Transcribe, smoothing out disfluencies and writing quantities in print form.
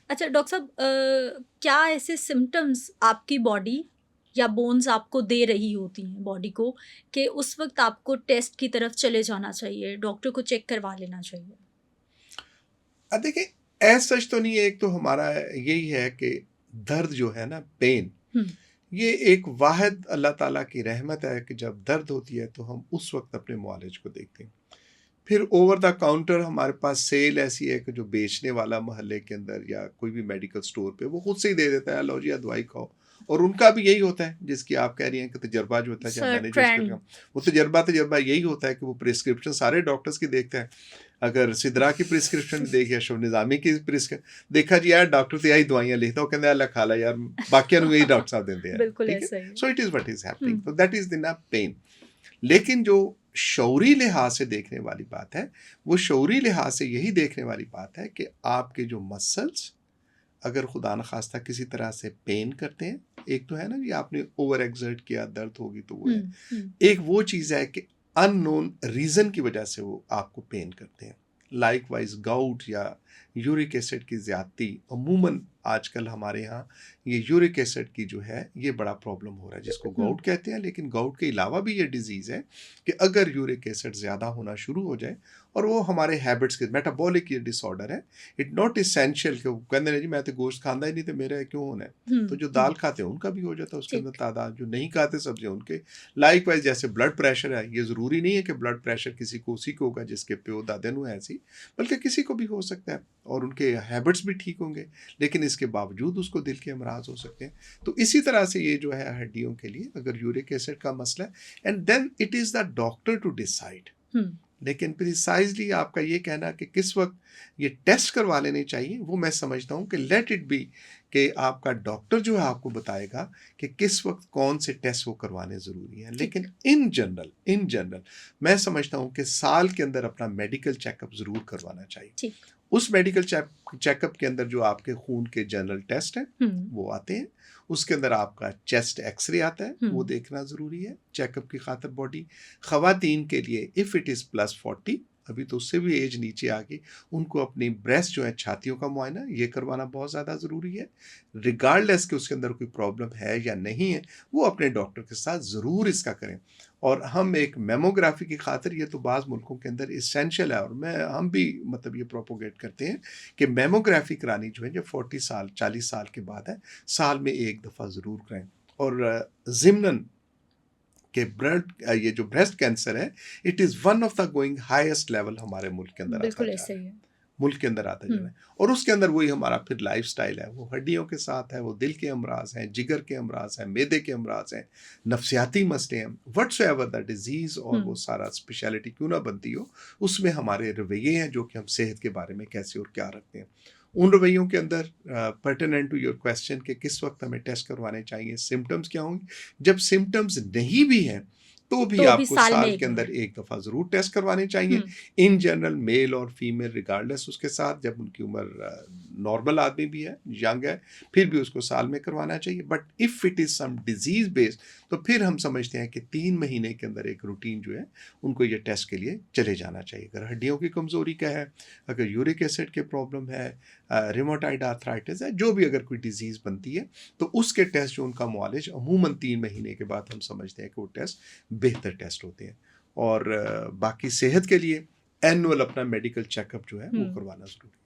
اچھا ڈاکٹر صاحب، کیا ایسے سمٹمس آپ کی باڈی یا بونز آپ کو دے رہی ہوتی ہیں باڈی کو کہ اس وقت آپ کو ٹیسٹ کی طرف چلے جانا چاہیے، ڈاکٹر کو چیک کروا لینا چاہیے؟ دیکھیں ایز سچ تو نہیں ہے. ایک تو ہمارا یہی ہے کہ درد جو ہے نا، پین، یہ ایک واحد اللہ تعالیٰ کی رحمت ہے کہ جب درد ہوتی ہے تو ہم اس وقت اپنے معالج کو دیکھتے ہیں. پھر اوور دا کاؤنٹر ہمارے پاس سیل ایسی ہے کہ جو بیچنے والا محلے کے اندر یا کوئی بھی میڈیکل سٹور پہ وہ خود سے ہی دے دیتا ہے، لو جی دوائی کھاؤ. اور ان کا بھی یہی ہوتا ہے جس کی آپ کہہ رہی ہیں کہ تجربہ جو ہوتا ہے، جب میں نے جو اس کا وہ تجربہ یہی ہوتا ہے کہ وہ پرسکرپشن سارے ڈاکٹرز کی دیکھتے ہیں. اگر سدرا کی پرسکرپشن دیکھ یا شو نظامی کی پرسکرپشن دیکھا جی یار ڈاکٹر تو یہی دوائیاں لکھتا وہ کہتے ہیں اللہ کھا لا یار، باقیوں یہی ڈاکٹر صاحب دیتے ہیں. بالکل ٹھیک ایسا ہے، ہی so it is what is happening, تو دیٹ از دا پین. لیکن جو شعوری لحاظ سے دیکھنے والی بات ہے، وہ شعوری لحاظ سے یہی دیکھنے والی بات ہے کہ آپ کے جو مسلس اگر خدا نخواستہ کسی طرح سے پین کرتے ہیں، ایک تو ہے نا جی آپ نے اوور ایگزرٹ کیا، درد ہوگی تو وہ ہے. ایک وہ چیز ہے کہ ان نون ریزن کی وجہ سے وہ آپ کو پین کرتے ہیں. لائک وائز گاؤٹ یا یورک ایسڈ کی زیادتی، عموماً آج کل ہمارے ہاں یہ یورک ایسڈ کی جو ہے یہ بڑا پرابلم ہو رہا ہے، جس کو گاؤٹ کہتے ہیں. لیکن گاؤٹ کے علاوہ بھی یہ ڈیزیز ہے کہ اگر یورک ایسڈ زیادہ ہونا شروع ہو جائے، اور وہ ہمارے ہیبٹس کے میٹابولک یہ ڈس آرڈر ہے، اٹ ناٹ اسینشیل کہ وہ کہتے ہیں جی میں تو گوشت کھانا ہی نہیں تو میرا کیوں ہونا ہے. تو جو دال کھاتے ہیں ان کا بھی ہو جاتا ہے اس کے اندر تعداد، جو نہیں کھاتے سبزیاں ان کے. لائک وائز جیسے بلڈ پریشر ہے، یہ ضروری نہیں ہے کہ بلڈ پریشر کسی کو اسی کو ہوگا جس کے پیو دادے نو ایسی، بلکہ کسی کو بھی ہو سکتا ہے اور ان کے ہیبٹس بھی ٹھیک ہوں گے، لیکن اس کے باوجود اس کو دل کے امراض ہو سکتے ہیں. تو اسی طرح سے یہ جو ہے ہڈیوں کے لیے اگر یورک ایسڈ کا مسئلہ ہے، and then it is the doctor to decide. لیکن پریسائزلی آپ کا یہ کہنا کہ کس وقت یہ ٹیسٹ کروا لینے چاہیے، وہ میں سمجھتا ہوں کہ لیٹ اٹ بی کہ آپ کا ڈاکٹر جو ہے آپ کو بتائے گا کہ کس وقت کون سے ٹیسٹ وہ کروانے ضروری ہیں. لیکن ان جنرل میں سمجھتا ہوں کہ سال کے اندر اپنا میڈیکل چیک اپ ضرور کروانا چاہیے. اس میڈیکل چیک اپ کے اندر جو آپ کے خون کے جنرل ٹیسٹ ہیں وہ آتے ہیں، اس کے اندر آپ کا چیسٹ ایکس رے آتا ہے، وہ دیکھنا ضروری ہے چیک اپ کی خاطر باڈی. خواتین کے لیے اف اٹ از +40، ابھی تو اس سے بھی ایج نیچے آ گئی، ان کو اپنی بریسٹ جو ہے چھاتیوں کا معائنہ یہ کروانا بہت زیادہ ضروری ہے. ریگارڈلیس کہ اس کے اندر کوئی پرابلم ہے یا نہیں ہے، وہ اپنے ڈاکٹر کے ساتھ ضرور اس کا کریں. اور ہم ایک میموگرافی کی خاطر، یہ تو بعض ملکوں کے اندر اسینشیل ہے، اور ہم بھی مطلب یہ پروپوگیٹ کرتے ہیں کہ میموگرافی کرانی جو ہے جب 40 سال کے بعد ہے، سال میں ایک دفعہ ضرور کریں. اور ضمناً کہ یہ جو بریسٹ کینسر ہے، it is one of the going highest level ہمارے ملک کے اندر آتا جا رہا ہے، ملک کے اندر آتا جا رہا ہے. اور اس کے اندر وہی ہمارا پھر لائف سٹائل ہے، وہ ہڈیوں کے ساتھ ہے، وہ دل کے امراض ہیں، جگر کے امراض ہیں، میدے کے امراض ہیں، نفسیاتی مسئلے ہیں، وٹس ایور دا ڈیزیز. اور وہ سارا اسپیشلٹی کیوں نہ بنتی ہو، اس میں ہمارے رویے ہیں جو کہ ہم صحت کے بارے میں کیسے اور کیا رکھتے ہیں. ان رویوں کے اندر پرٹیننٹ ٹو یور کویسچن کہ کس وقت ہمیں ٹیسٹ کروانے چاہیے، سمٹمز کیا ہوں گے. جب سمٹمز نہیں بھی ہیں تو بھی آپ کو سال کے اندر ایک دفعہ ضرور ٹیسٹ کروانے چاہیے. ان جنرل میل اور فیمیل ریگارڈلیس اس کے ساتھ، جب ان کی عمر نارمل آدمی بھی ہے، ینگ ہے، پھر بھی اس کو سال میں کروانا چاہیے. But if it is some disease based تو پھر ہم سمجھتے ہیں کہ 3 مہینے کے اندر ایک روٹین جو ہے ان کو یہ ٹیسٹ کے لیے چلے جانا چاہیے. اگر ہڈیوں کی کمزوری کا ہے، اگر یورک ایسڈ کے پرابلم ہے، ریموٹائڈ آرتھرائٹس ہے، جو بھی اگر کوئی ڈیزیز بنتی ہے تو اس کے ٹیسٹ جو ان کا معالج عموماً 3 مہینے کے بعد ہم سمجھتے ہیں کہ وہ ٹیسٹ بہتر ٹیسٹ ہوتے ہیں. اور باقی صحت کے لیے اینول اپنا میڈیکل چیک اپ جو ہے وہ کروانا ضروری ہے.